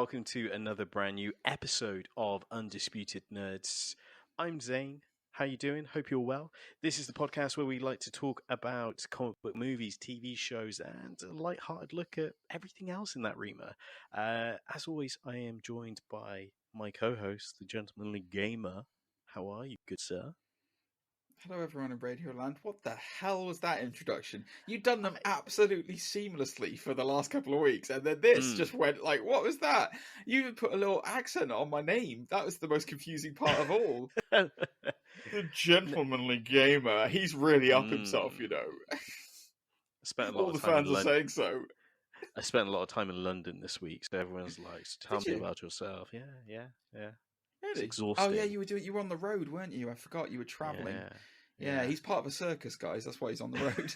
welcome to another brand new episode of Undisputed Nerds. I'm Zane. How you doing? Hope you're well. This is the podcast where we like to talk about comic book movies, TV shows, and a light-hearted look at everything else in that remit. As always, I am joined by my co-host, the gentlemanly gamer. How are you, good sir? Hello everyone in Radioland. What the hell was that introduction? You've done them absolutely seamlessly for the last couple of weeks, and then this just went like, what was that? You even put a little accent on my name. That was the most confusing part of all. The gentlemanly gamer. He's really up himself, you know. I spent a lot all of the time fans are saying so. I spent a lot of time in London this week, so everyone's like, tell me about yourself. Yeah. Really? It's exhausting. Oh yeah, you were on the road, weren't you? I forgot you were travelling. Yeah, he's part of a circus, guys. That's why he's on the road.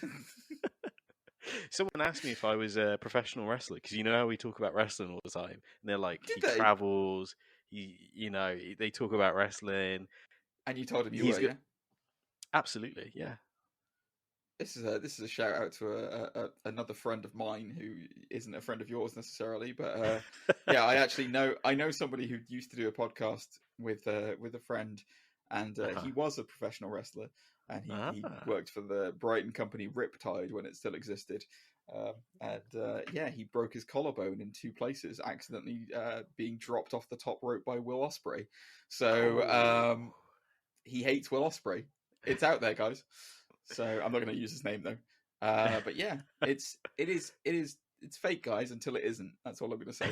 Someone asked me if I was a professional wrestler, because you know how we talk about wrestling all the time, and they're like, travels. They talk about wrestling, and you told him you were. Yeah? Absolutely, yeah. This is a shout out to another friend of mine who isn't a friend of yours necessarily, but yeah, I know somebody who used to do a podcast with a friend, and he was a professional wrestler, and he worked for the Brighton company Riptide when it still existed, and he broke his collarbone in two places, accidentally being dropped off the top rope by Will Ospreay. So he hates Will Ospreay. It's out there, guys. So I'm not going to use his name though. But yeah, it's fake, guys, until it isn't. That's all I'm going to say.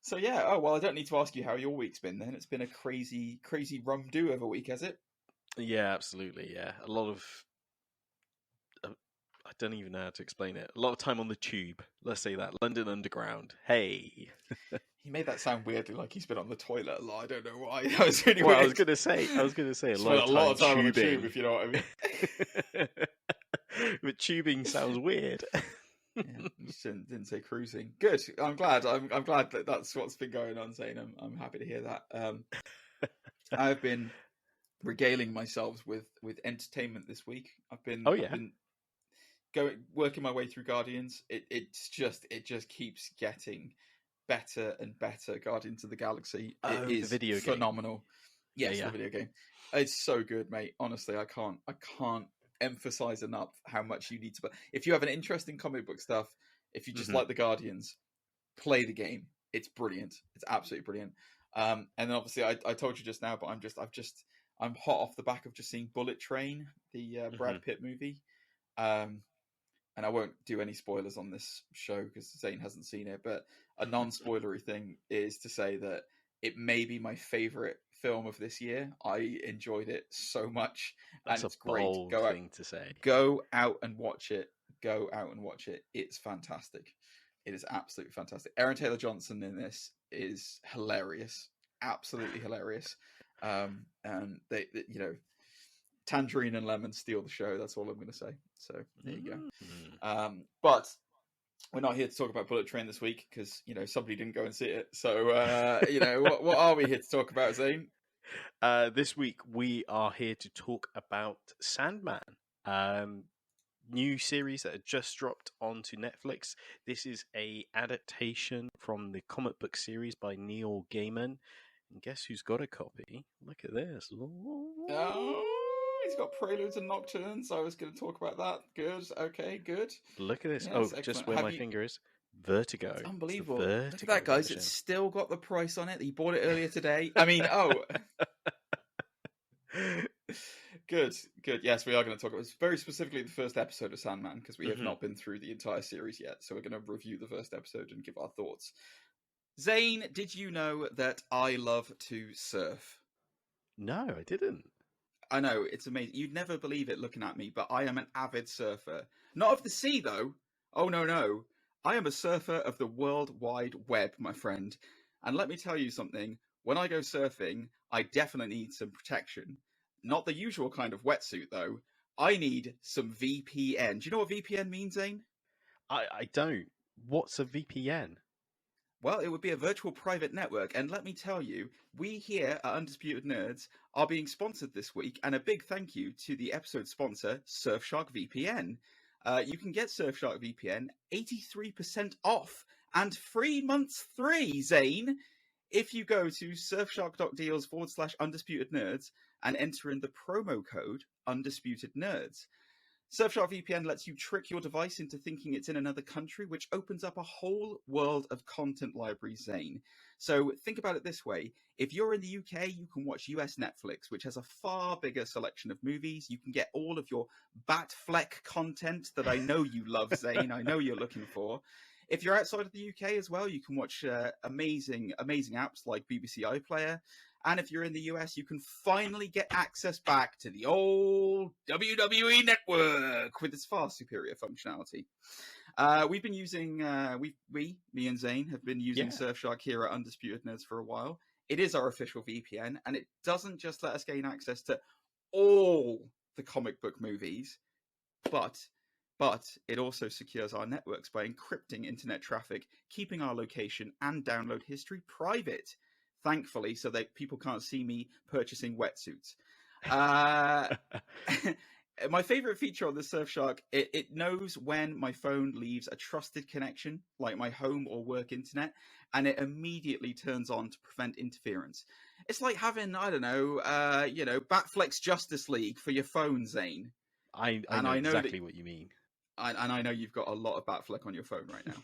So yeah. Oh well, I don't need to ask you how your week's been. Then it's been a crazy rum-do of a week, has it? Yeah, absolutely. Yeah, a lot of. I don't even know how to explain it. A lot of time on the tube. Let's say that London Underground. Hey. He made that sound weirdly like he's been on the toilet a lot. I don't know why. That was really weird. I was going to say a lot of time on the tube, if you know what I mean. But tubing sounds weird. Yeah, you didn't say cruising. Good. I'm glad. I'm glad that that's what's been going on, Zane. I'm happy to hear that. I've been regaling myself with entertainment this week. I've been working my way through Guardians. It just keeps getting better and better. Guardians of the Galaxy. It is the video phenomenal. Game. Yes, the video game. It's so good, mate. Honestly, I can't emphasize enough how much you need to. If you have an interest in comic book stuff, if you just like the Guardians, play the game. It's brilliant. It's absolutely brilliant. And then obviously, I told you just now, but I'm hot off the back of just seeing Bullet Train, the Brad Pitt movie. And I won't do any spoilers on this show because Zane hasn't seen it, but a non-spoilery thing is to say that it may be my favorite film of this year. I enjoyed it so much. That's and it's a bold thing to say. Go out and watch it. It's fantastic. It is absolutely fantastic. Aaron Taylor-Johnson in this is hilarious. Absolutely hilarious. And they Tangerine and Lemon steal the show. That's all I'm going to say. So there you go. But we're not here to talk about Bullet Train this week because somebody didn't go and see it. So what are we here to talk about, Zane? This week we are here to talk about Sandman, new series that had just dropped onto Netflix. This is a adaptation from the comic book series by Neil Gaiman. And guess who's got a copy? Look at this. Oh. He's got Preludes and Nocturnes. I was going to talk about that. Good. Okay, good. Look at this. Yes, just where my finger is. Vertigo. It's unbelievable. Look at that, guys. Version. It's still got the price on it. He bought it earlier today. I mean, Good. Yes, we are going to talk about very specifically the first episode of Sandman because we have not been through the entire series yet. So we're going to review the first episode and give our thoughts. Zane, did you know that I love to surf? No, I didn't. I know, it's amazing. You'd never believe it looking at me, but I am an avid surfer. Not of the sea, though. Oh, no. I am a surfer of the World Wide Web, my friend. And let me tell you something. When I go surfing, I definitely need some protection. Not the usual kind of wetsuit, though. I need some VPN. Do you know what VPN means, Zane? I don't. What's a VPN? Well, it would be a virtual private network. And let me tell you, we here at Undisputed Nerds are being sponsored this week. And a big thank you to the episode sponsor, Surfshark VPN. You can get Surfshark VPN 83% off and free months 3, Zane, if you go to surfshark.deals/undisputed nerds and enter in the promo code Undisputed Nerds. Surfshark VPN lets you trick your device into thinking it's in another country, which opens up a whole world of content library, Zane. So think about it this way. If you're in the UK, you can watch US Netflix, which has a far bigger selection of movies. You can get all of your Batfleck content that I know you love, Zane. I know you're looking for. If you're outside of the UK as well, you can watch amazing apps like BBC iPlayer. And if you're in the US, you can finally get access back to the old WWE Network with its far superior functionality. We've been using, me and Zane have been using Surfshark here at Undisputed Nerds for a while. It is our official VPN, and it doesn't just let us gain access to all the comic book movies, but it also secures our networks by encrypting internet traffic, keeping our location and download history private, thankfully, so that people can't see me purchasing wetsuits. My favorite feature on the Surfshark, it knows when my phone leaves a trusted connection, like my home or work internet, and it immediately turns on to prevent interference. It's like having, I don't know, Batfleck's Justice League for your phone, Zane. I know exactly what you mean. And I know you've got a lot of Batfleck on your phone right now.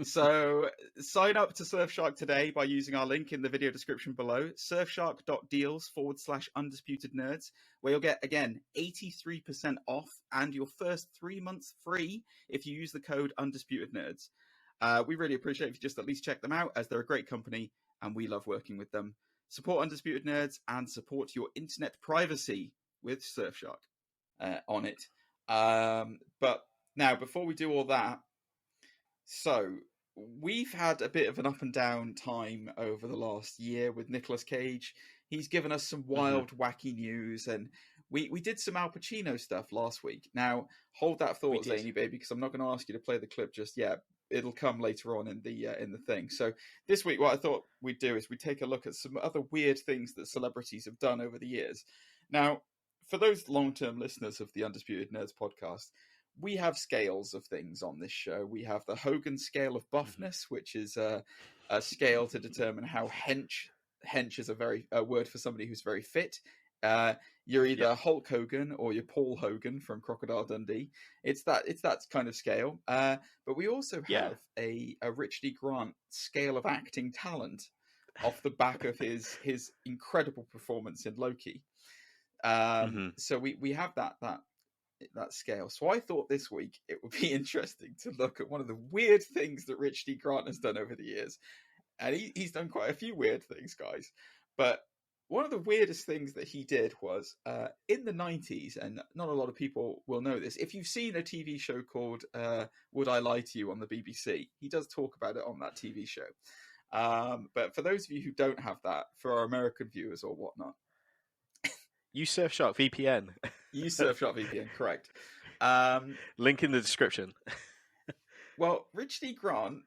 So sign up to Surfshark today by using our link in the video description below, surfshark.deals/undisputed nerds, where you'll get, again, 83% off and your first 3 months free if you use the code Undisputed Nerds. We really appreciate if you just at least check them out, as they're a great company and we love working with them. Support Undisputed Nerds and support your internet privacy with Surfshark on it. But now, before we do all that, so we've had a bit of an up and down time over the last year with Nicolas Cage. He's given us some wild, wacky news, and we did some Al Pacino stuff last week. Now, hold that thought, Zany baby, because I'm not going to ask you to play the clip just yet. It'll come later on in the thing. So this week, what I thought we'd do is we take a look at some other weird things that celebrities have done over the years. Now, for those long-term listeners of the Undisputed Nerds podcast, we have scales of things on this show. We have the Hogan scale of buffness, which is a scale to determine how hench is a word for somebody who's very fit. You're either Hulk Hogan or you're Paul Hogan from Crocodile Dundee. It's that kind of scale. But we also have a Richard E. Grant scale of acting talent off the back of his incredible performance in Loki. So we have that scale. So I thought this week it would be interesting to look at one of the weird things that Richard E. Grant has done over the years. And he's done quite a few weird things, guys. But one of the weirdest things that he did was in the 90s, and not a lot of people will know this, if you've seen a TV show called Would I Lie to You on the BBC, he does talk about it on that TV show. But for those of you who don't have that, for our American viewers or whatnot, Use Surfshark VPN. Use Surfshark VPN, correct. Link in the description. Well, Richard E. Grant,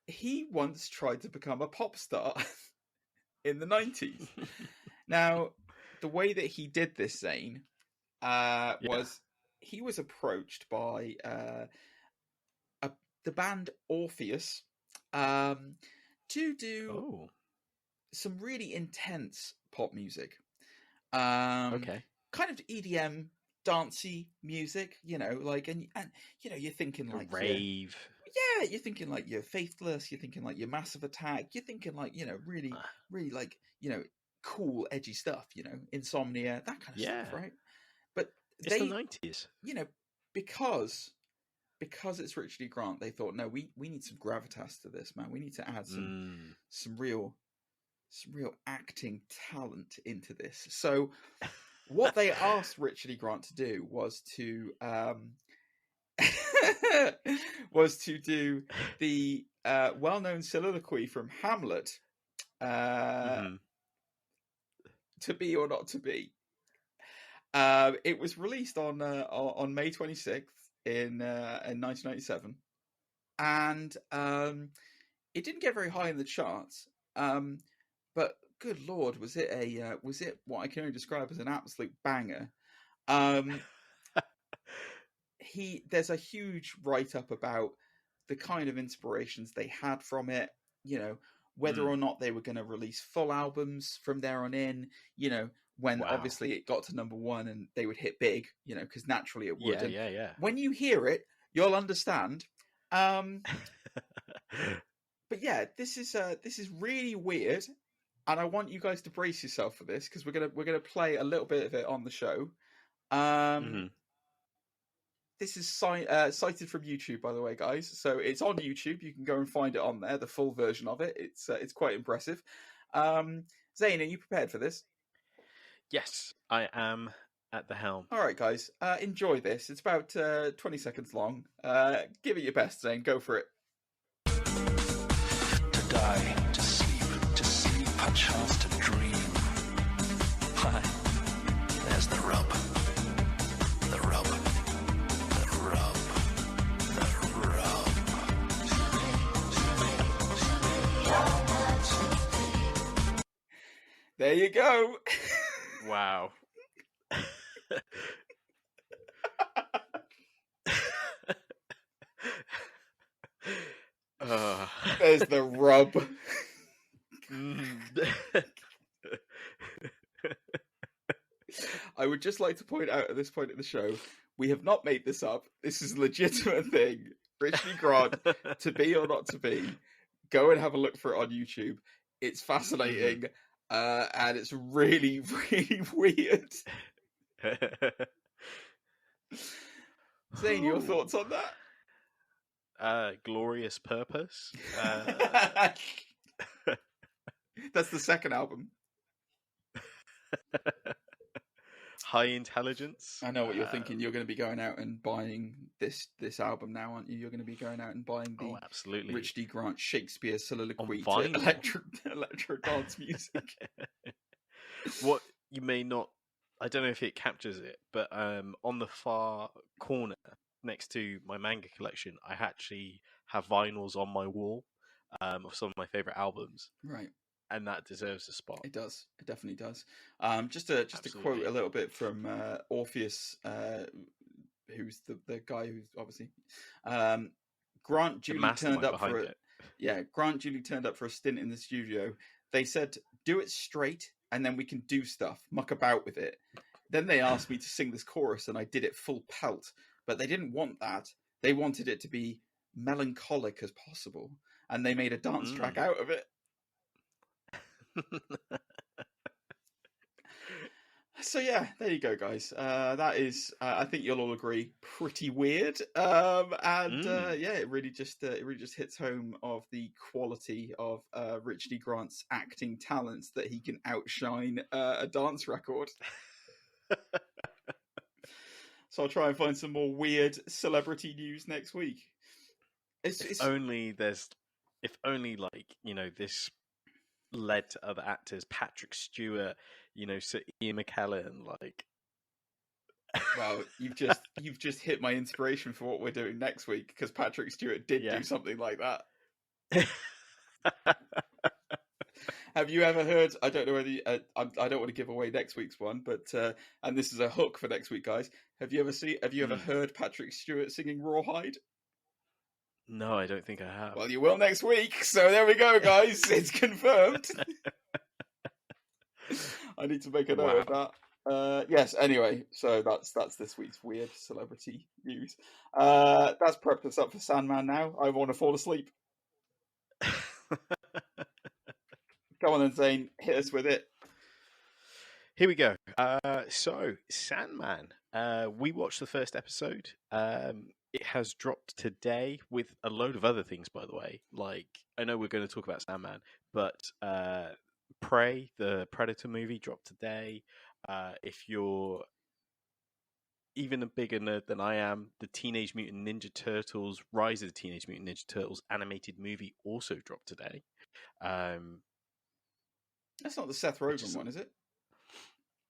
he once tried to become a pop star in the 90s. Now, the way that he did this, Zane, was he was approached by the band Orpheus to do some really intense pop music. Kind of EDM, dancey music, and you're thinking like rave. You're thinking like you're Faithless, you're thinking like you're Massive Attack, you're thinking like, really, really like, cool, edgy stuff, Insomnia, that kind of stuff, right? But it's the 90s. Because it's Richard E. Grant, they thought, no, we need some gravitas to this, man. We need to add some real acting talent into this. So what they asked Richard E. Grant to do was to do the well-known soliloquy from Hamlet, To Be or Not to Be. It was released on May 26th in 1997, and it didn't get very high in the charts. But good Lord, was it what I can only describe as an absolute banger? There's a huge write-up about the kind of inspirations they had from it, you know, whether Mm. or not they were going to release full albums from there on in, you know, when Wow. obviously it got to number one and they would hit big, you know, because naturally it would. Yeah. When you hear it, you'll understand. But yeah, this is really weird, and I want you guys to brace yourself for this because we're gonna play a little bit of it on the show. Mhm. This is cited from YouTube, by the way, guys. So it's on YouTube. You can go and find it on there, the full version of it. It's quite impressive. Zane, are you prepared for this? Yes, I am at the helm. All right, guys. Enjoy this. It's about 20 seconds long. Give it your best, Zane. Go for it. To die, to sleep, perchance to dream. Why, there's the rub. The rub. The rub. The rub. There you go. Wow. There's the rub. I would just like to point out at this point in the show, we have not made this up. This is a legitimate thing. Richie Grant, to be or not to be, go and have a look for it on YouTube. It's fascinating, and it's really, really weird. Zane, your thoughts on that? Glorious Purpose. That's the second album. High Intelligence. I know what you're thinking. You're going to be going out and buying this album now, aren't you? You're going to be going out and buying the absolutely. Rich D. Grant Shakespeare soliloquy to vinyl. electro dance music. What you may not, I don't know if it captures it, but on the far corner next to my manga collection, I actually have vinyls on my wall of some of my favorite albums. Right. And that deserves a spot. It does. It definitely does. Just to quote a little bit from Orpheus, who's the guy who's obviously Grant duly turned up for it. Yeah, Grant duly turned up for a stint in the studio. They said, "Do it straight, and then we can do stuff, muck about with it." Then they asked me to sing this chorus, and I did it full pelt. But they didn't want that. They wanted it to be melancholic as possible, and they made a dance track out of it. So yeah, there you go, guys. That is, I think you'll all agree, pretty weird. Yeah, it really just hits home of the quality of Rich D. Grant's acting talents that he can outshine a dance record. So I'll try and find some more weird celebrity news next week. If only like, you know, this led to other actors, Patrick Stewart, you know, Sir Ian McKellen, like. Well, you've just hit my inspiration for what we're doing next week, because Patrick Stewart did do something like that. Have you ever heard? I don't know whether I don't want to give away next week's one, but and this is a hook for next week, guys. Have you ever heard Patrick Stewart singing Rawhide? No, I don't think I have. Well, you will next week. So there we go, guys. It's confirmed. I need to make a note of that. Yes. Anyway, so that's this week's weird celebrity news. That's prepped us up for Sandman. Now I want to fall asleep. Come on then, Zane. Hit us with it. Here we go. So Sandman. We watched the first episode. It has dropped today with a load of other things, by the way. Like, I know we're going to talk about Sandman, but Prey, the Predator movie, dropped today. If you're even a bigger nerd than I am, the Teenage Mutant Ninja Turtles, Rise of the Teenage Mutant Ninja Turtles animated movie also dropped today. That's not the Seth Rogen one, is it?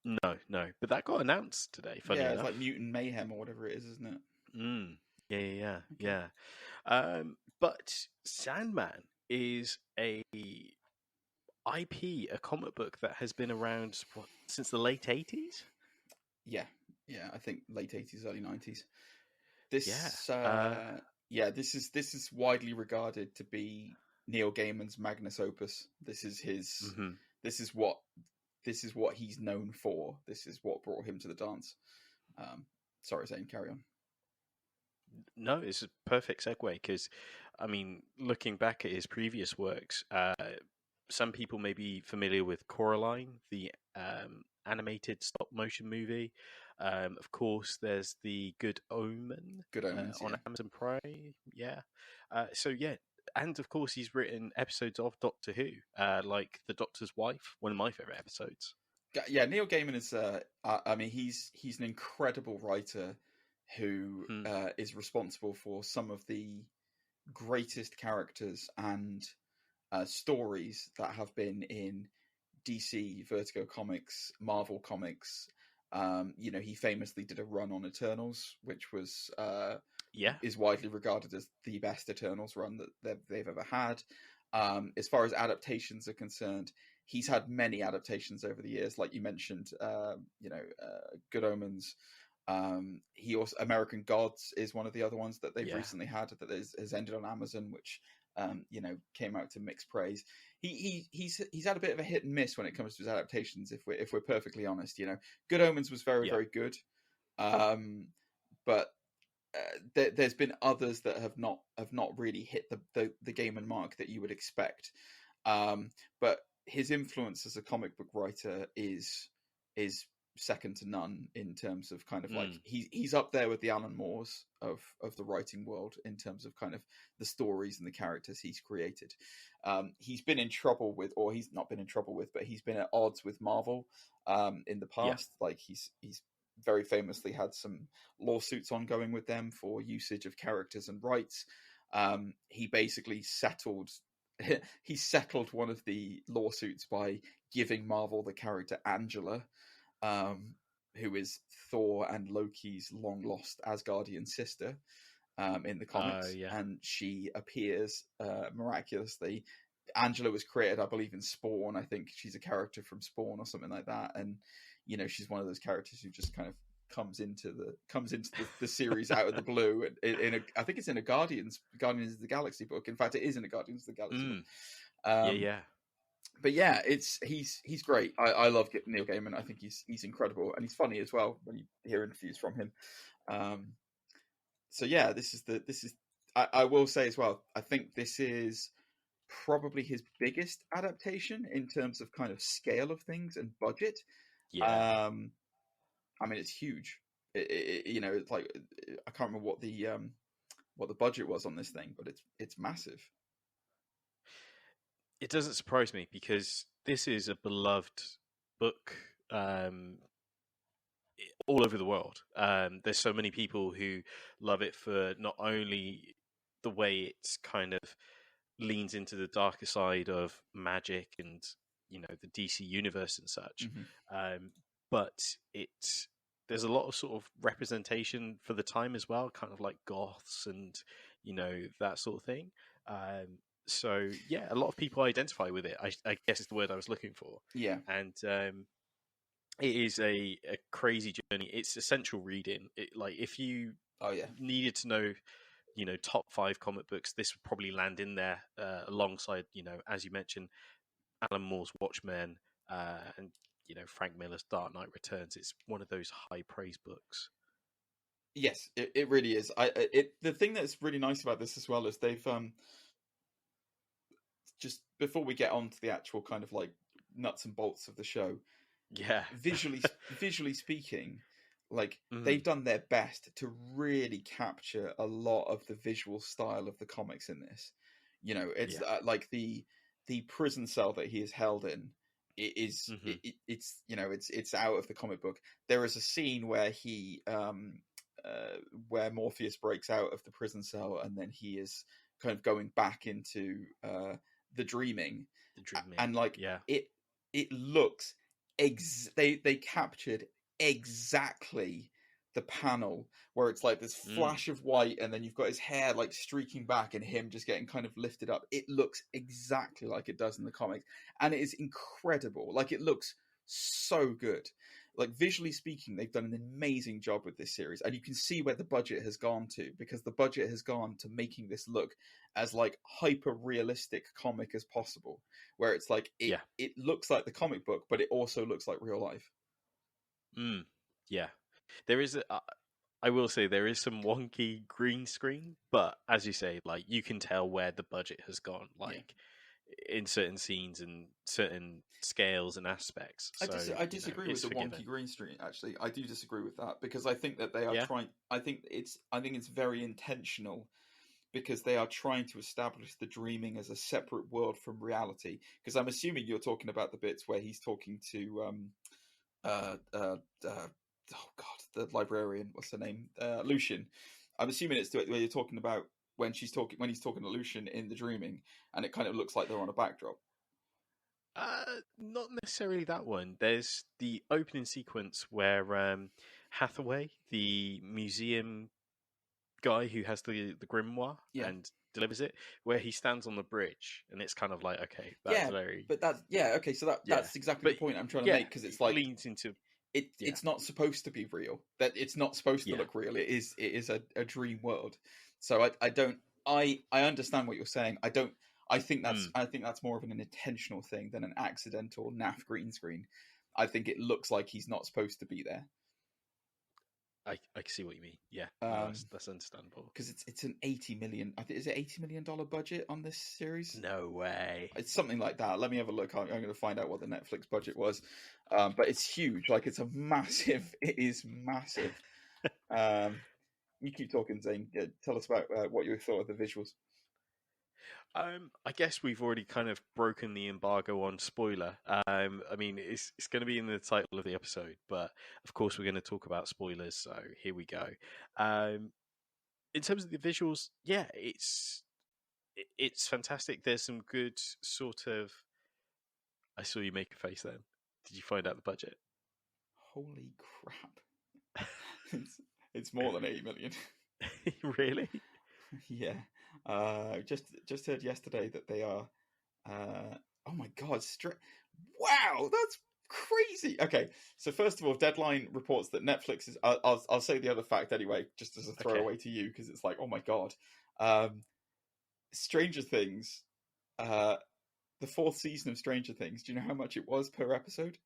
No. But that got announced today, funny enough. It's like Mutant Mayhem or whatever it is, isn't it? Yeah. But Sandman is a IP, a comic book that has been around since the late 80s? Yeah, I think late 80s, early 90s. This Yeah, this is widely regarded to be Neil Gaiman's magnus opus. This is his. Hmm. This is what he's known for. This is what brought him to the dance. Sorry, Zane, carry on. No, it's a perfect segue because, I mean, looking back at his previous works, some people may be familiar with Coraline, the animated stop motion movie. Of course, there's the Good Omen Good Omens on yeah. Amazon Prime. Yeah. So, yeah. And of course, he's written episodes of Doctor Who, like The Doctor's Wife, one of my favorite episodes. Yeah, Neil Gaiman is. I mean, he's an incredible writer who is responsible for some of the greatest characters and stories that have been in DC, Vertigo Comics, Marvel Comics. He famously did a run on Eternals, which was is widely regarded as the best Eternals run that they've ever had. As far as adaptations are concerned, he's had many adaptations over the years, like you mentioned. Good Omens. He also American Gods is one of the other ones that they've recently had that has ended on Amazon, which came out to mixed praise. He's had a bit of a hit and miss when it comes to his adaptations. If we're perfectly honest, Good Omens was very very good, but there's been others that have not really hit the Gaiman mark that you would expect. But his influence as a comic book writer is second to none in terms of kind of like he's up there with the Alan Moores of the writing world in terms of kind of the stories and the characters he's created. He's been in trouble with, or he's not been in trouble with, but he's been at odds with Marvel in the past. Like he's very famously had some lawsuits ongoing with them for usage of characters and rights. He basically settled one of the lawsuits by giving Marvel the character Angela, who is Thor and Loki's long lost Asgardian sister in the comics. And she appears miraculously. Angela was created, I believe, in Spawn. I think she's a character from Spawn or something like that. And she's one of those characters who just kind of comes into the series out of the blue. I think it's in a Guardians of the Galaxy book. In fact, it is in a Guardians of the Galaxy book. But yeah, he's great. I love Neil Gaiman. I think he's incredible, and he's funny as well when you hear interviews from him. So yeah, this is. I will say as well, I think this is probably his biggest adaptation in terms of kind of scale of things and budget. I mean, it's huge. It's like I can't remember what the budget was on this thing, but it's massive. It doesn't surprise me because this is a beloved book all over the world. There's so many people who love it for not only the way it's kind of leans into the darker side of magic and the DC universe and such, but there's a lot of sort of representation for the time as well, kind of like goths and that sort of thing. So yeah, a lot of people identify with it. I guess is the word I was looking for. Yeah, and it is a crazy journey. It's essential reading. If you needed to know, top 5 comic books, this would probably land in there alongside, as you mentioned, Alan Moore's Watchmen and Frank Miller's Dark Knight Returns. It's one of those high praise books. Yes, it really is. The thing that's really nice about this as well is they've just before we get on to the actual kind of like nuts and bolts of the show, visually speaking, like they've done their best to really capture a lot of the visual style of the comics in this. It's like the prison cell that he is held in. It's out of the comic book. There is a scene where he where Morpheus breaks out of the prison cell, and then he is kind of going back into the dreaming, and it looks they captured exactly the panel where it's like this flash of white, and then you've got his hair like streaking back and him just getting kind of lifted up. It looks exactly like it does in the comics, and it is incredible. Like, it looks so good. like visually speaking, they've done an amazing job with this series, and you can see where the budget has gone to, because the budget has gone to making this look as like hyper realistic comic as possible, where it's like it looks like the comic book, but it also looks like real life. Yeah, there is. I will say there is some wonky green screen, but as you say, like you can tell where the budget has gone, like in certain scenes and certain scales and aspects. So, I disagree with the forgiven. wonky green screen. Actually, I do disagree with that, because I think that they are Yeah? trying. I think it's very intentional, because they are trying to establish the dreaming as a separate world from reality. Because I'm assuming you're talking about the bits where he's talking to oh god, the librarian, what's her name, Lucian. I'm assuming it's where you're talking about when he's talking to Lucian in the dreaming, and it kind of looks like they're on a backdrop. Not necessarily that one. There's the opening sequence where Hathaway, the museum guy who has the grimoire and delivers it, where he stands on the bridge, and it's kind of like, okay, that's very. But that's okay. So that's exactly the point I'm trying to make, because it's like leans into. It's not supposed to be real. That it's not supposed to look real. It is a dream world. So I understand what you're saying. I think that's more of an intentional thing than an accidental naff green screen. I think it looks like he's not supposed to be there. I can see what you mean. Yeah, that's understandable. Because it's an $80 million. I think, is it $80 million budget on this series? No way. It's something like that. Let me have a look. I'm going to find out what the Netflix budget was. But it's huge. Like, it's a massive. It is massive. You keep talking, Zane. Tell us about what you thought of the visuals. I guess we've already kind of broken the embargo on spoiler. I mean, it's going to be in the title of the episode, but of course we're going to talk about spoilers. So here we go. In terms of the visuals, yeah, it's fantastic. There's some good sort of. I saw you make a face then. Did you find out the budget? Holy crap! It's more than 80 million. Really? Yeah. Just heard yesterday that they are. Oh my god! Wow, that's crazy. Okay, so first of all, Deadline reports that Netflix is. I'll say the other fact anyway, just as a throwaway to you, because it's like, oh my god. Stranger Things, the 4th season of Stranger Things. Do you know how much it was per episode?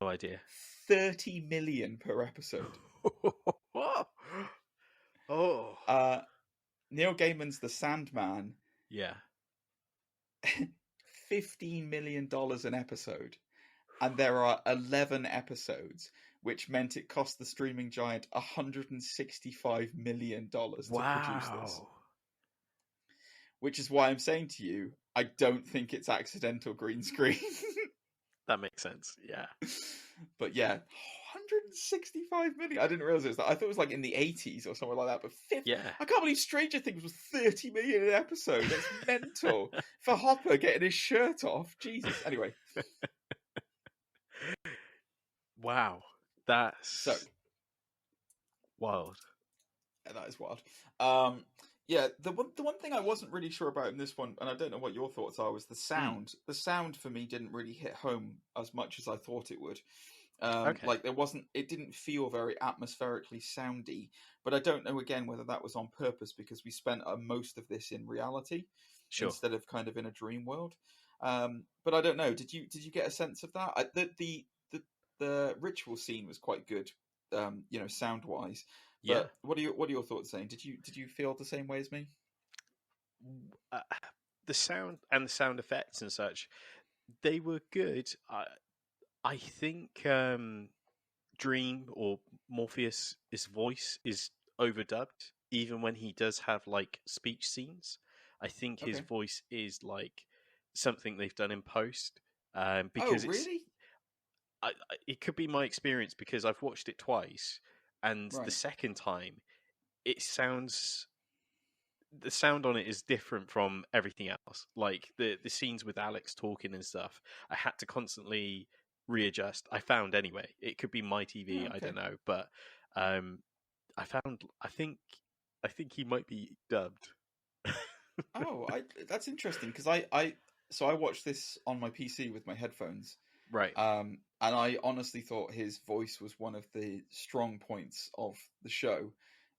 No idea. 30 million per episode. Oh. Neil Gaiman's The Sandman. Yeah. $15 million an episode. And there are 11 episodes, which meant it cost the streaming giant $165 million to produce this. Which is why I'm saying to you, I don't think it's accidental green screen. That makes sense, yeah. But yeah, 165 million. I didn't realize it was that. I thought it was like in the 80s or something like that. But I can't believe Stranger Things was 30 million an episode. That's mental. For Hopper getting his shirt off. Jesus. Anyway. Wow. That's wild. Yeah, that is wild. Yeah, the one thing I wasn't really sure about in this one, and I don't know what your thoughts are, was the sound. The sound for me didn't really hit home as much as I thought it would. Like it didn't feel very atmospherically soundy, but I don't know again whether that was on purpose, because we spent most of this in reality instead of kind of in a dream world. But I don't know. Did you get a sense of that? The ritual scene was quite good, sound wise. But what are your thoughts, Zane? Did you feel the same way as me? The sound and the sound effects and such, they were good. I think Dream or Morpheus' voice is overdubbed, even when he does have like speech scenes. I think his voice is like something they've done in post. Because really? It could be my experience, because I've watched it twice, and the second time, the sound on it is different from everything else. Like the scenes with Alex talking and stuff, I had to constantly readjust. I found anyway. It could be my TV. I don't know, but I think he might be dubbed. That's interesting, because I watched this on my PC with my headphones. Right. And I honestly thought his voice was one of the strong points of the show.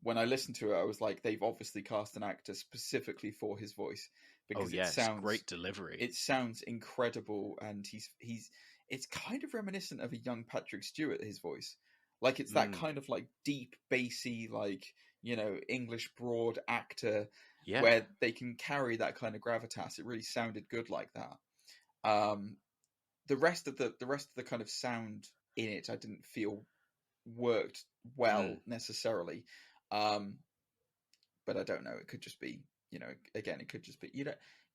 When I listened to it, I was like, they've obviously cast an actor specifically for his voice, Oh because yes, great delivery. it sounds incredible, and it's kind of reminiscent of a young Patrick Stewart, his voice. Like, it's that kind of like deep, bassy, like, English broad actor, Yeah. where they can carry that kind of gravitas. It really sounded good like that. The rest of the kind of sound in it, I didn't feel worked well necessarily. But I don't know. It could just be, again, it could just be,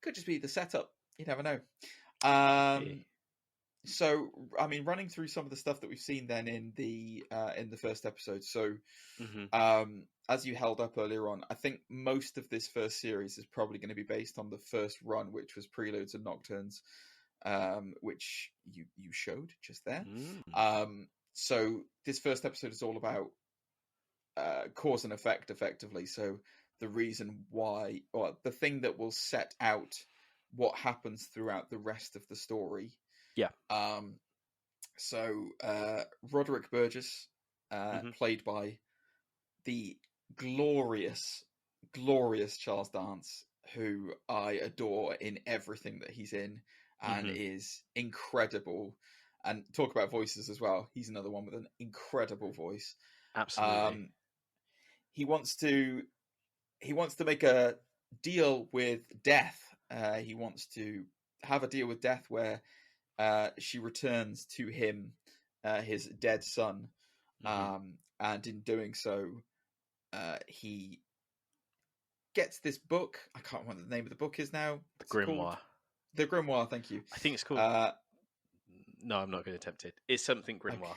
could just be the setup. You never know. So, I mean, running through some of the stuff that we've seen then in the first episode. So, as you held up earlier on, I think most of this first series is probably going to be based on the first run, which was Preludes and Nocturnes, which you showed just there. So this first episode is all about cause and effect, effectively. So the reason why, or the thing that will set out what happens throughout the rest of the story. Yeah. So Roderick Burgess, played by the glorious Charles Dance, who I adore in everything that he's in, and is incredible. And talk about voices as well. He's another one with an incredible voice. Absolutely. He wants to make a deal with death. He wants to have a deal with death where she returns to him his dead son, and in doing so, he gets this book. I can't remember what the name of the book is now. The Grimoire. The Grimoire. Thank you. I think it's called. No, I'm not going to attempt it. It's something Grimoire. Okay.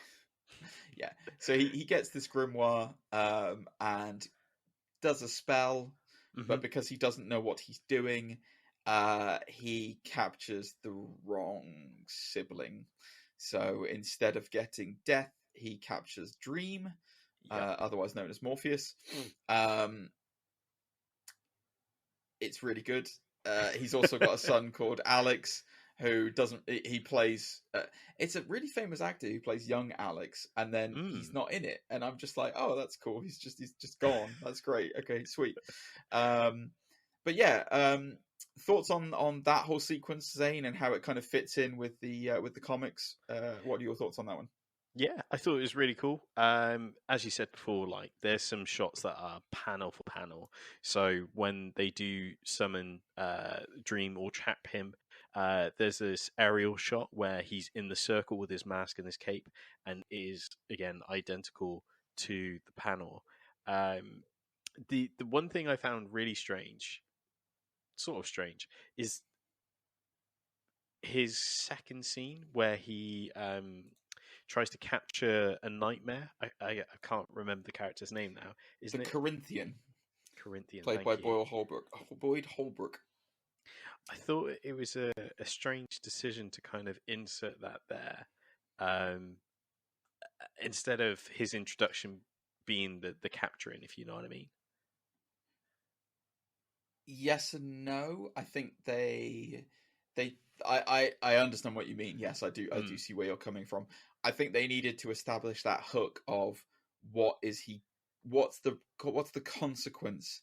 Yeah. So he gets this Grimoire and does a spell, but because he doesn't know what he's doing, he captures the wrong sibling. So instead of getting Death, he captures Dream, otherwise known as Morpheus. It's really good. He's also got a son called Alex, who he plays, it's a really famous actor who plays young Alex, and then he's not in it. And I'm just like, oh, that's cool. He's just gone. That's great. Okay, sweet. But yeah, thoughts on that whole sequence, Zane, and how it kind of fits in with the comics. What are your thoughts on that one? Yeah, I thought it was really cool. As you said before, like, there's some shots that are panel for panel. So when they do summon Dream or trap him, there's this aerial shot where he's in the circle with his mask and his cape, and is again identical to the panel. The one thing I found really strange, sort of strange, is his second scene where he tries to capture a nightmare. I can't remember the character's name now. Isn't it Corinthian? Corinthian, played by Boyd Holbrook. I thought it was a strange decision to kind of insert that there, instead of his introduction being the capturing, if you know what I mean. Yes and no. I think I understand what you mean. Yes, I do. I do see where you're coming from. I think they needed to establish that hook of what's the consequence.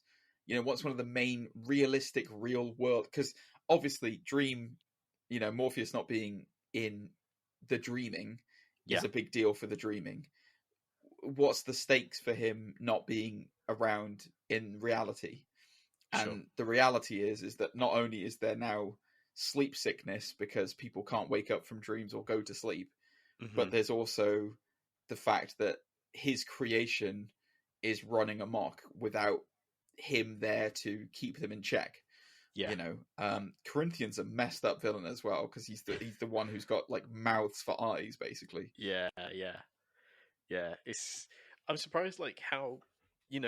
What's one of the main realistic real world, because obviously Dream, Morpheus not being in the dreaming is a big deal for the dreaming. What's the stakes for him not being around in reality? And the reality is that not only is there now sleep sickness because people can't wake up from dreams or go to sleep, but there's also the fact that his creation is running amok without him there to keep them in check. Corinthian's a messed up villain as well, because he's the one who's got like mouths for eyes, basically. Yeah. I'm surprised, like, how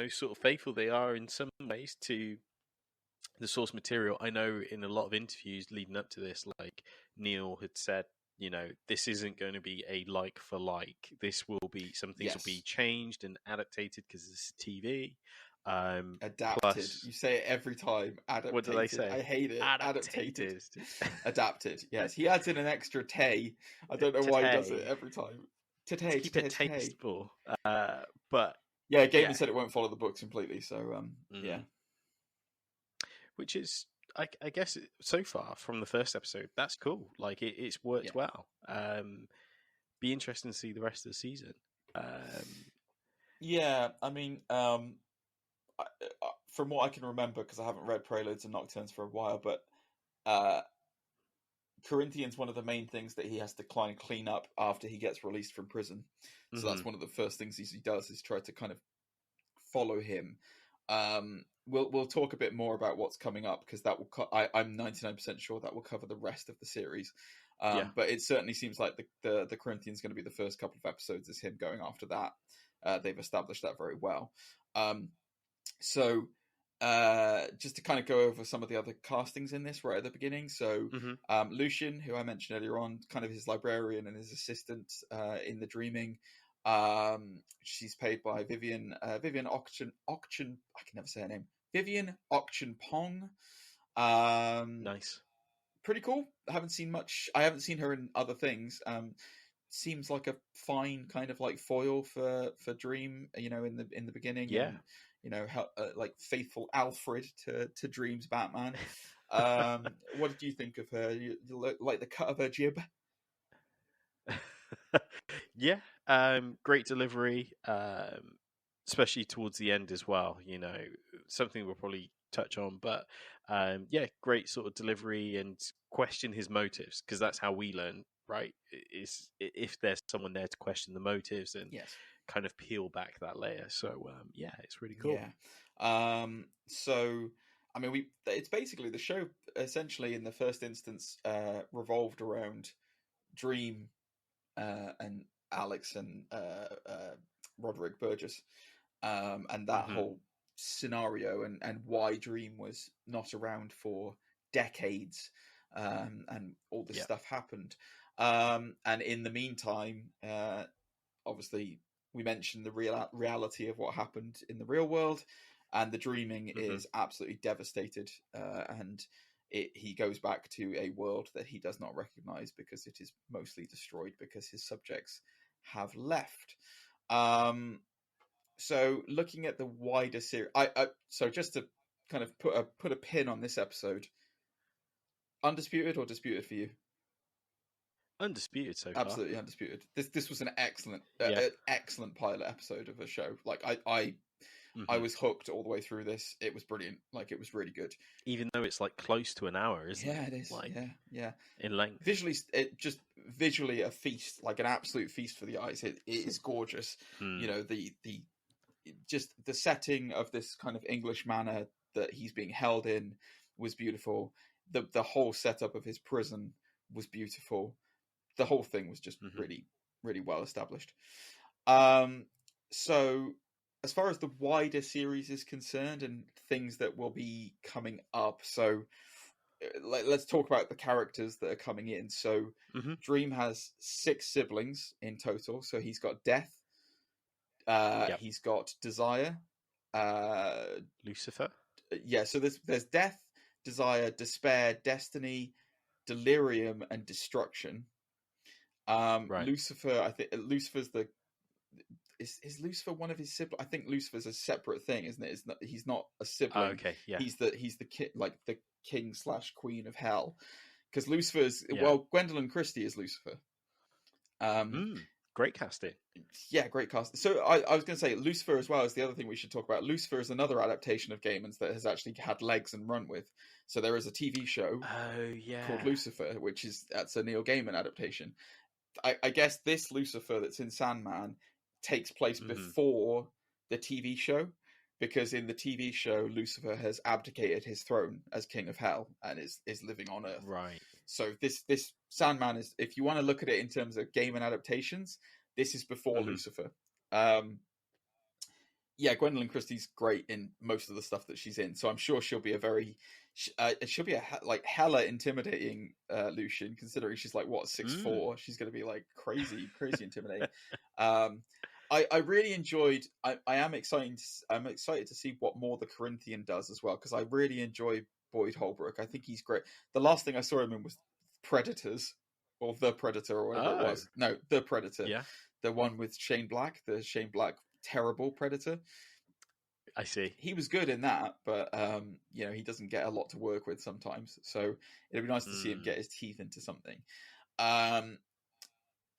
sort of faithful they are in some ways to the source material. I know in a lot of interviews leading up to this, like, Neil had said, this isn't going to be a like for like. This will be, some things will be changed and adapted because it's TV. Adapted. Plus, You say it every time. Adaptated. what do they say? I hate it. Adaptated. Adapted. Yes, he adds in an extra tay. I don't know why he does it every time. To keep it tasteful. But yeah, Gaiman said it won't follow the books completely. So yeah, which is, I guess, so far from the first episode, that's cool. Like it's worked well. Be interesting to see the rest of the season. Yeah, I mean, from what I can remember, because I haven't read Preludes and Nocturnes for a while, but Corinthian's one of the main things that he has to clean up after he gets released from prison. So that's one of the first things he does, is try to kind of follow him. We'll talk a bit more about what's coming up, because that will I'm 99% sure that will cover the rest of the series. But it certainly seems like the Corinthian's going to be the first couple of episodes is him going after that. They've established that very well. So just to kind of go over some of the other castings in this right at the beginning. So Lucian, who I mentioned earlier on, kind of his librarian and his assistant in the Dreaming. She's played by Vivian Auction. I can never say her name. Vivian Auction Pong. Nice. Pretty cool. I haven't seen much. I haven't seen her in other things. Seems like a fine kind of like foil for Dream, in the beginning. Yeah. And, like faithful Alfred to Dream's Batman. What did you think of her? You like the cut of her jib? Yeah. Great delivery, especially towards the end as well. Something we'll probably touch on, but great sort of delivery, and question his motives, because that's how we learn, right? Is if there's someone there to question the motives and kind of peel back that layer. So it's really cool. Yeah. So I mean, it's basically the show essentially in the first instance revolved around Dream and Alex and Roderick Burgess, and that whole scenario, and why Dream was not around for decades, and all this stuff happened. And in the meantime, obviously, we mentioned the reality of what happened in the real world, and the Dreaming is absolutely devastated, and he goes back to a world that he does not recognize, because it is mostly destroyed because his subjects have left. So looking at the wider series, so just to kind of put a pin on this episode, Undisputed or Disputed for you? Undisputed so far. Absolutely Undisputed. This was an excellent excellent pilot episode of a show. Like I was hooked all the way through this. It was brilliant. Like, it was really good. Even though it's like close to an hour, isn't it? Yeah, it is. Like, yeah. In length. Visually a feast, like an absolute feast for the eyes. It is gorgeous. The setting of this kind of English manor that he's being held in was beautiful. The whole setup of his prison was beautiful. The whole thing was just really, really well established. So as far as the wider series is concerned and things that will be coming up, so let's talk about the characters that are coming in. So Dream has 6 siblings in total. So he's got Death, he's got Desire, Lucifer. So there's Death, Desire, Despair, Destiny, Delirium, and Destruction. Lucifer, I think Lucifer's is Lucifer one of his siblings? I think Lucifer's a separate thing, isn't it? He's not a sibling. Okay, yeah. He's the the king / queen of hell. Because Lucifer's Gwendolyn Christie is Lucifer. Great casting. Yeah, great cast. So I was going to say Lucifer as well is the other thing we should talk about. Lucifer is another adaptation of Gaiman's that has actually had legs and run with. So there is a TV show called Lucifer, that's a Neil Gaiman adaptation. I guess this Lucifer that's in Sandman takes place before the TV show, because in the TV show Lucifer has abdicated his throne as king of hell and is living on Earth. Right. So this Sandman is, if you want to look at it in terms of Gaiman adaptations, this is before Lucifer. Gwendolyn Christie's great in most of the stuff that she's in, so I'm sure she'll be she'll be a hella intimidating Lucian, considering she's like 6'4". She's going to be like crazy intimidating. I really enjoyed. I am excited. I'm excited to see what more the Corinthian does as well, because I really enjoy Boyd Holbrook. I think he's great. The last thing I saw him in was Predators, or The Predator, or whatever it was. No, The Predator. Yeah, The one with Shane Black, the Shane Black terrible Predator. I see. He was good in that, but he doesn't get a lot to work with sometimes. So it'd be nice to see him get his teeth into something.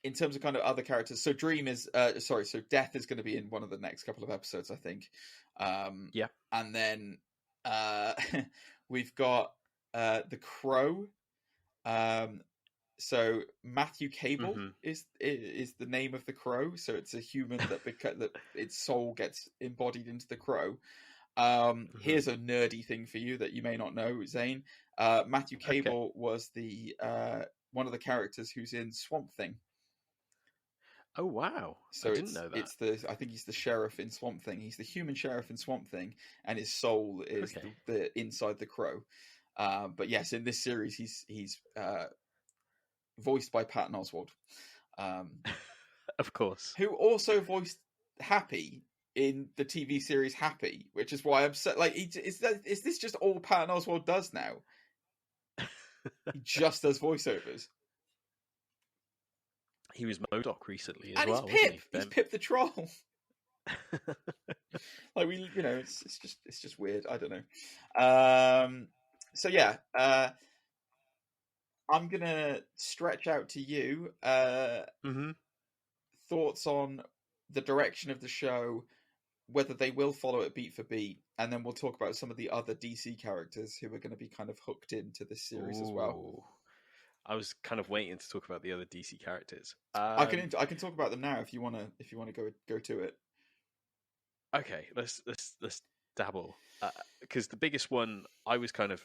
In terms of kind of other characters, so Dream is so Death is going to be in one of the next couple of episodes, I think. Yeah, and then we've got the Crow. So Matthew Cable is the name of the Crow. So it's a human that its soul gets embodied into the Crow. Here's a nerdy thing for you that you may not know, Zane. Matthew Cable was the one of the characters who's in Swamp Thing. Oh wow! So I didn't know that. I think he's the sheriff in Swamp Thing. He's the human sheriff in Swamp Thing, and his soul is the inside the Crow. But yes, in this series, he's voiced by Patton Oswalt, of course, who also voiced Happy in the TV series Happy, which is why I'm so like, is this just all Patton Oswalt does now? He just does voiceovers. He was MODOK recently as and well. He's Pip. Wasn't he? He's Pip the Troll. Like it's just weird. I don't know. So yeah, I'm gonna stretch out to you. Thoughts on the direction of the show, whether they will follow it beat for beat, and then we'll talk about some of the other DC characters who are going to be kind of hooked into this series as well. I was kind of waiting to talk about the other DC characters. I can talk about them now if you want to go to it. Okay, let's dabble, because the biggest one I was kind of,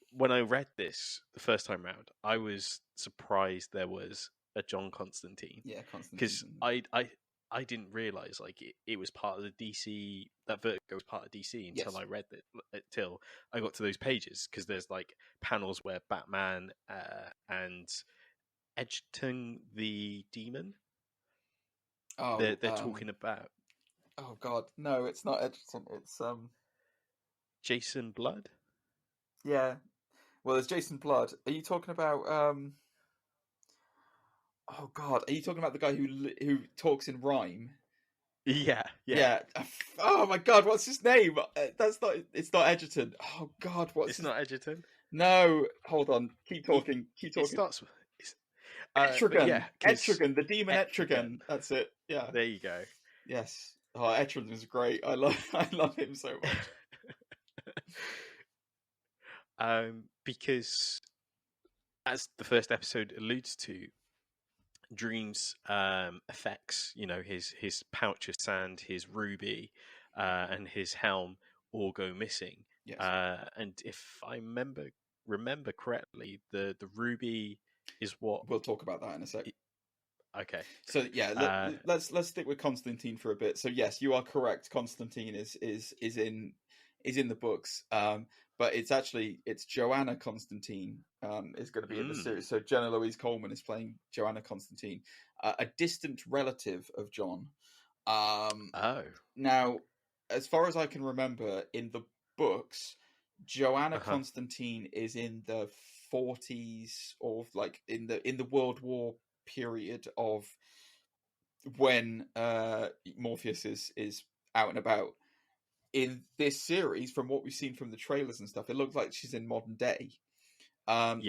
when I read this the first time round, I was surprised there was a John Constantine. Yeah, Constantine. Because I didn't realize like it was part of the DC, that Vertigo was part of DC until I read it, till I got to those pages, because there's like panels where Batman and Edgerton the Demon, they're talking about. Oh God, no! It's not Edgerton. It's Jason Blood. Yeah, well, there's Jason Blood. Are you talking about Oh God, are you talking about the guy who talks in rhyme? Yeah. Oh my God, what's his name? It's not Edgerton. Oh God, It's not Edgerton. No, hold on. Keep talking. It starts with Etrigan. yeah, Etrigan, the demon Etrigan. That's it. Yeah. There you go. Yes. Oh, Etrigan is great. I love him so much. Because as the first episode alludes to, Dream's effects, his pouch of sand, his ruby, and his helm all go missing. Yes. And if I remember correctly, the ruby is what we'll talk about that in a sec. Okay. So yeah, let's stick with Constantine for a bit. So yes, you are correct. Constantine is in the books. But it's Joanna Constantine is going to be in the series. So Jenna Louise Coleman is playing Joanna Constantine, a distant relative of John. Now, as far as I can remember, in the books, Joanna Constantine is in the 40s, or like in the World War period of when Morpheus is out and about. In this series, from what we've seen from the trailers and stuff, it looks like she's in modern day.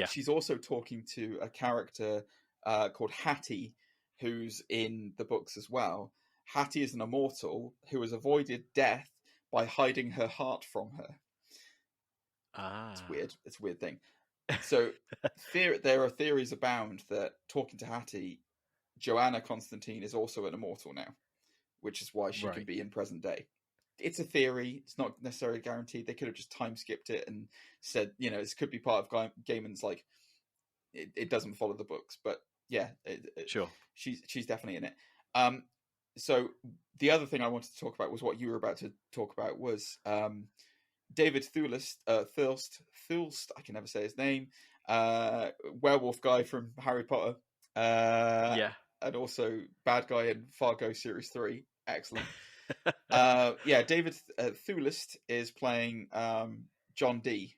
She's also talking to a character called Hattie, who's in the books as well. Hattie is an immortal who has avoided death by hiding her heart from her. It's weird. It's a weird thing. So there are theories abound that, talking to Hattie, Joanna Constantine is also an immortal now, which is why she can be in present day. It's a theory. It's not necessarily guaranteed. They could have just time skipped it and said, this could be part of Gaiman's, like, it doesn't follow the books. But yeah, sure, she's definitely in it. So the other thing I wanted to talk about was what you were about to talk about was David Thulst. I can never say his name. Werewolf guy from Harry Potter. And also bad guy in Fargo Series 3. Excellent. David Thulist is playing John Dee.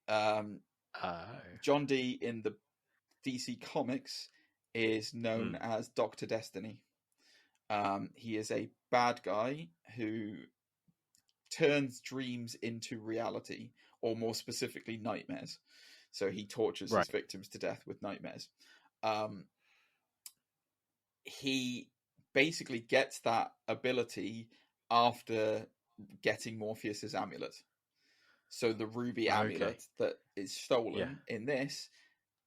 John Dee in the DC Comics is known as Dr. Destiny. He is a bad guy who turns dreams into reality, or more specifically, nightmares. So he tortures his victims to death with nightmares. He basically gets that ability after getting Morpheus's amulet. So the ruby amulet that is stolen in this,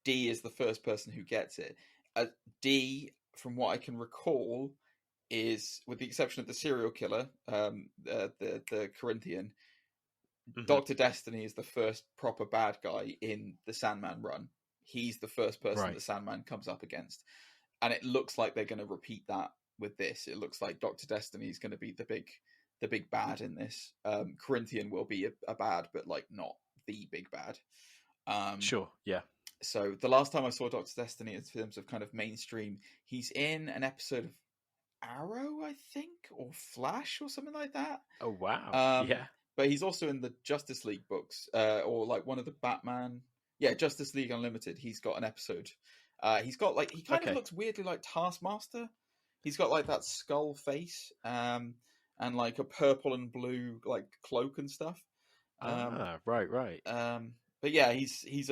Dee is the first person who gets it. Dee, from what I can recall, is, with the exception of the serial killer, the Corinthian, Dr. Destiny is the first proper bad guy in the Sandman run. He's the first person that Sandman comes up against. And it looks like they're going to repeat that with this. It looks like Dr. Destiny is going to be the big bad in this. Corinthian will be a bad, but like not the big bad. Sure, yeah. So the last time I saw Dr. Destiny in terms of kind of mainstream, he's in an episode of Arrow, I think, or Flash or something like that. Oh, wow. Yeah. But he's also in the Justice League books, or like one of the Batman. Yeah, Justice League Unlimited. He's got an episode. He's got like, he kind of looks weirdly like Taskmaster. He's got like that skull face, and like a purple and blue like cloak and stuff. Right. But yeah, he's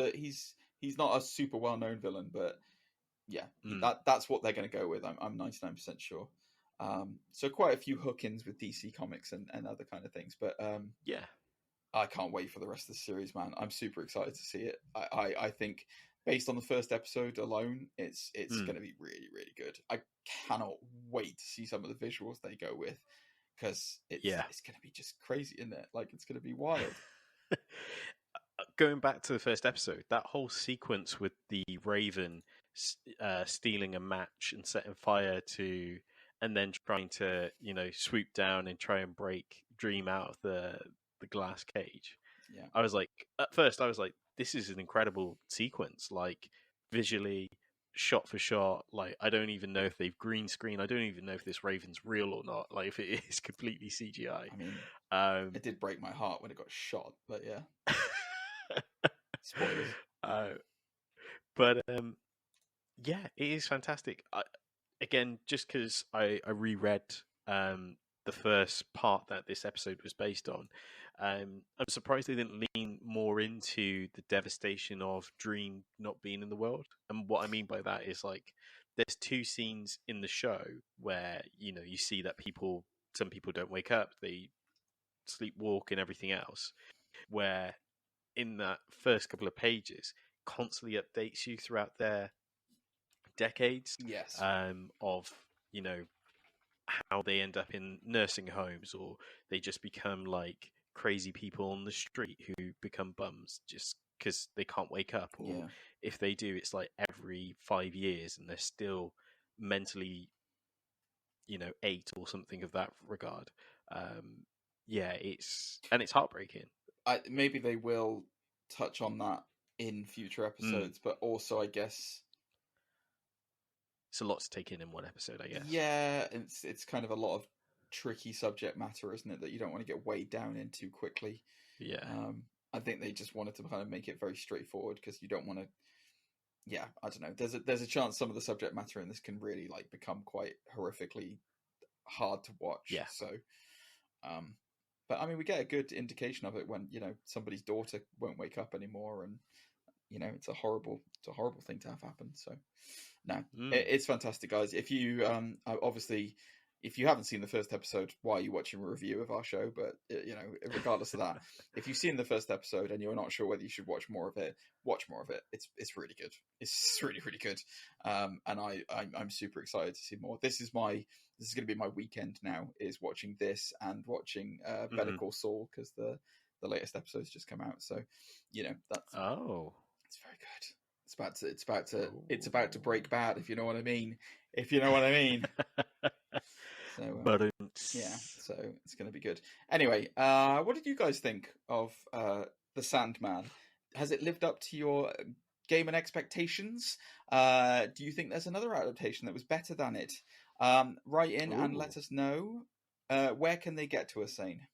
not a super well known villain, but yeah, that's what they're going to go with. I'm 99% sure. So quite a few hook-ins with DC Comics and other kind of things, but yeah, I can't wait for the rest of the series, man. I'm super excited to see it. I think based on the first episode alone, it's going to be really, really good. I cannot wait to see some of the visuals they go with, because it's going to be just crazy, isn't it? Like, it's going to be wild. Going back to the first episode, that whole sequence with the Raven stealing a match and setting fire to, and then trying to, swoop down and try and break Dream out of the glass cage. Yeah. I was like, at first I was like, this is an incredible sequence, like visually, shot for shot. Like, I don't even know if they've green screen. I don't even know if this Raven's real or not. Like, if it is completely CGI. I mean, it did break my heart when it got shot, but yeah. Spoilers. But yeah, it is fantastic. Again, just because I reread the first part that this episode was based on, I'm surprised they didn't lean more into the devastation of Dream not being in the world. And what I mean by that is, like, there's two scenes in the show where you see that some people don't wake up, they sleepwalk and everything else, where in that first couple of pages constantly updates you throughout their decades of how they end up in nursing homes, or they just become like crazy people on the street who become bums just because they can't wake up, or if they do, it's like every 5 years and they're still mentally 8 or something of that regard. It's heartbreaking. Maybe they will touch on that in future episodes, but also I guess it's a lot to take in one episode, I guess. Yeah, it's kind of a lot of tricky subject matter, isn't it, that you don't want to get weighed down into quickly. Yeah. I think they just wanted to kind of make it very straightforward, because you don't want to. Yeah, I don't know. There's a chance some of the subject matter in this can really like become quite horrifically hard to watch. Yeah. So, but I mean, we get a good indication of it when somebody's daughter won't wake up anymore, and it's a horrible thing to have happen. So, no, it's fantastic, guys. If you obviously, if you haven't seen the first episode, why are you watching a review of our show? But regardless of that, if you've seen the first episode and you're not sure whether you should watch more of it, watch more of it. It's really good. It's really, really good. And I'm super excited to see more. This is going to be my weekend now, is watching this and watching Better Call Saul, because the latest episode's just come out. So that's it's very good. It's about to break bad, if you know what I mean. So so it's going to be good. Anyway, what did you guys think of the Sandman? Has it lived up to your game and expectations? Do you think there's another adaptation that was better than it? Write in and Ooh. let us know where can they get to us, Zane.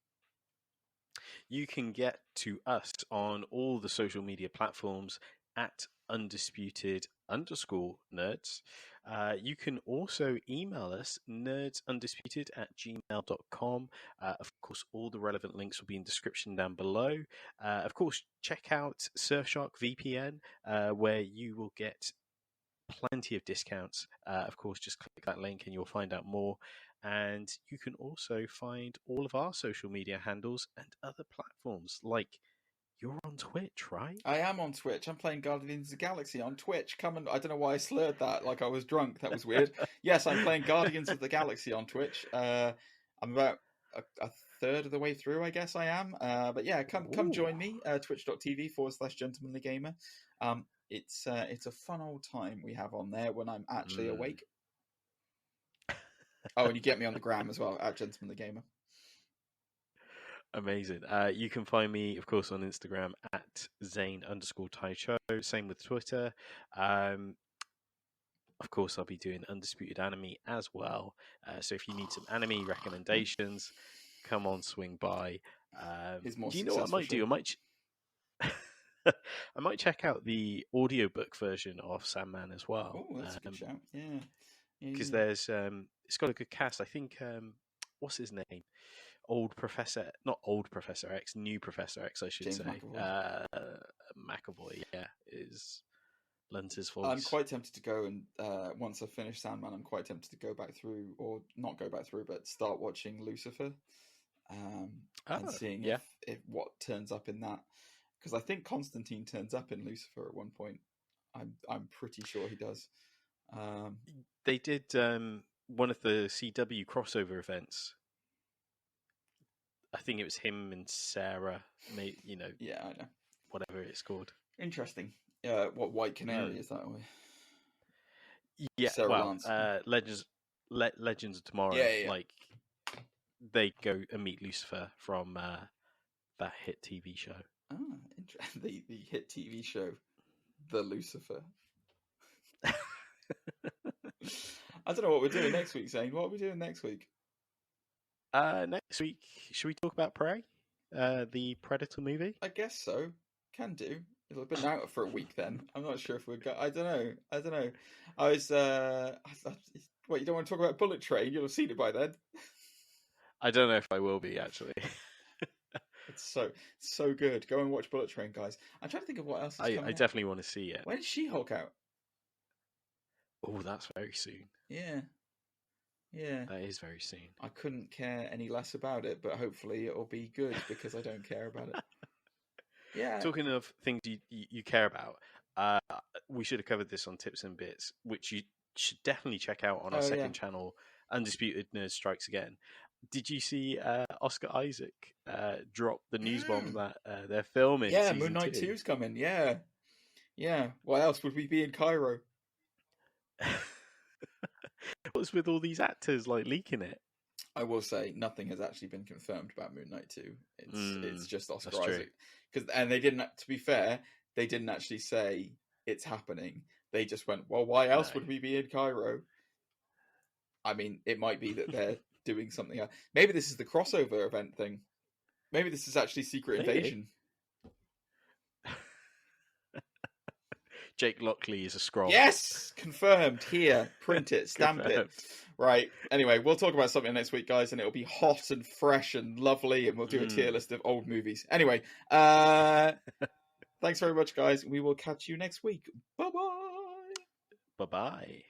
You can get to us on all the social media platforms at undisputed_nerds. You can also email us nerdsundisputed@gmail.com. Of course, all the relevant links will be in description down below. Of course, check out Surfshark VPN, where you will get plenty of discounts. Of course, just click that link and you'll find out more. And you can also find all of our social media handles and other platforms. Like, you're on Twitch, right? I am on Twitch. I'm playing Guardians of the Galaxy on Twitch. Come and I don't know why I slurred that like I was drunk. That was weird. Yes, I'm playing Guardians of the Galaxy on Twitch. I'm about a third of the way through, I guess I am. But yeah, come join me. Twitch.tv/gentlemanlygamer. It's a fun old time we have on there when I'm actually awake. Oh, and you get me on the gram as well, @gentlemanlygamer. Amazing. You can find me, of course, on Instagram at Zane_Taicho. Same with Twitter. Of course, I'll be doing Undisputed Anime as well. So if you need some anime recommendations, come on, swing by. Do you know what I might do? I might check out the audiobook version of Sandman as well. Oh, that's a good shout. Yeah. Because there's it's got a good cast. I think what's his name? New Professor X, I should James say. McAvoy, yeah, is lends his voice. I'm quite tempted to go and once I finish Sandman, I'm quite tempted to go back through, or not go back through, but start watching Lucifer, and seeing if what turns up in that. Because I think Constantine turns up in Lucifer at one point. I'm pretty sure he does. They did one of the CW crossover events. I think it was him and Sarah, Yeah, I know. Whatever it's called. Interesting. What White Canary is that? Yeah, Sarah well, Lance. Legends of Tomorrow. Yeah. Like, they go and meet Lucifer from that hit TV show. Ah, interesting. The hit TV show, The Lucifer. I don't know what we're doing next week, Zane. What are we doing next week? Next week, should we talk about Prey? The Predator movie? I guess so. Can do. It'll have been out for a week then. I'm not sure if we're I don't know. I was what, you don't want to talk about Bullet Train? You'll have seen it by then. I don't know if I will be, actually. It's so good. Go and watch Bullet Train, guys. I'm trying to think of what else is coming I definitely want to see it. When is She-Hulk out? Oh, that's very soon. Yeah. That is very soon. I couldn't care any less about it, but hopefully it'll be good because I don't care about it. Yeah. Talking of things you care about, we should have covered this on Tips and Bits, which you should definitely check out on our second channel, Undisputed Nerds Strikes Again. Did you see Oscar Isaac drop the news bomb that they're filming? Yeah, Moon Knight 2's coming. Yeah. Why else would we be in Cairo? What's with all these actors leaking it? I will say nothing has actually been confirmed about Moon Knight 2. It's just Oscar Isaac. And they didn't. To be fair, they didn't actually say it's happening. They just went, well, why else would we be in Cairo? I mean, it might be that they're doing something else. Maybe this is the crossover event thing. Maybe this is actually Secret Invasion. Jake Lockley is a Skrull. Yes! Confirmed. Here. Print it. Stamp it. Right. Anyway, we'll talk about something next week, guys, and it'll be hot and fresh and lovely, and we'll do a tier list of old movies. Anyway, thanks very much, guys. We will catch you next week. Bye-bye. Bye-bye.